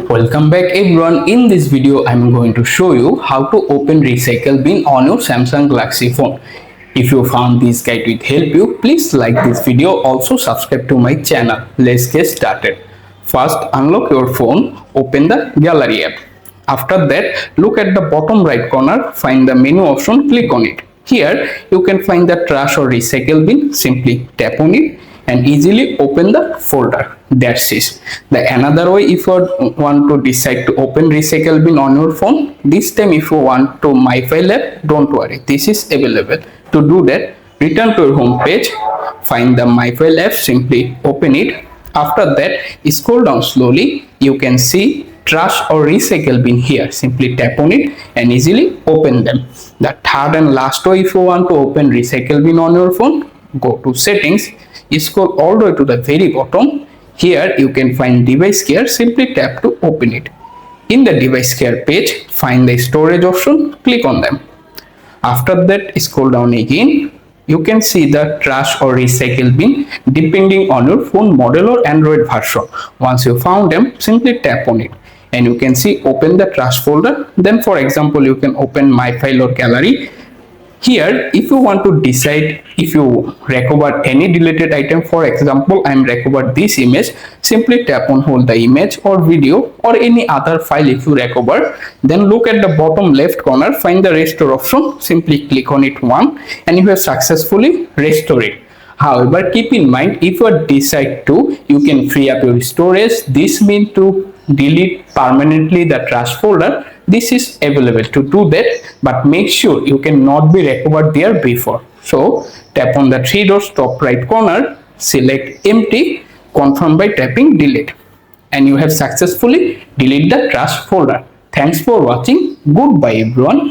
Welcome back everyone. In this video I am going to show you how to open recycle bin on your Samsung Galaxy phone. If you found this guide will help you, please like this video, also subscribe to my channel. Let's get started. First, unlock your phone, open the gallery app. After that, look at the bottom right corner, find the menu option, click on it. Here you can find the trash or recycle bin. Simply tap on it and easily open the folder. That's it. The another way, if you want to decide to open recycle bin on your phone, this time if you want to my file app, don't worry, this is available. To do that, return to your home page, find the my file app, simply open it. After that, scroll down slowly, you can see trash or recycle bin here. Simply tap on it and easily open them. The third and last way, if you want to open recycle bin on your phone, go to settings, scroll all the way to the very bottom. Here you can find device care. Simply tap to open it. In the device care page, find the storage option, click on them. After that, scroll down again. You can see the trash or recycle bin depending on your phone model or Android version. Once you found them, simply tap on it and you can see open the trash folder. Then for example, you can open my file or gallery. Here, if you want to decide if you recover any deleted item, for example, I am recovered this image, simply tap on hold the image or video or any other file if you recover. Then look at the bottom left corner, find the restore option, simply click on it once and you have successfully restored it. However, keep in mind, if you decide to, you can free up your storage. This means to delete permanently the trash folder. This is available to do that, but make sure you cannot be recovered there before. So tap on the three dots top right corner, select empty, confirm by tapping delete, and you have successfully deleted the trash folder. Thanks for watching. Goodbye everyone.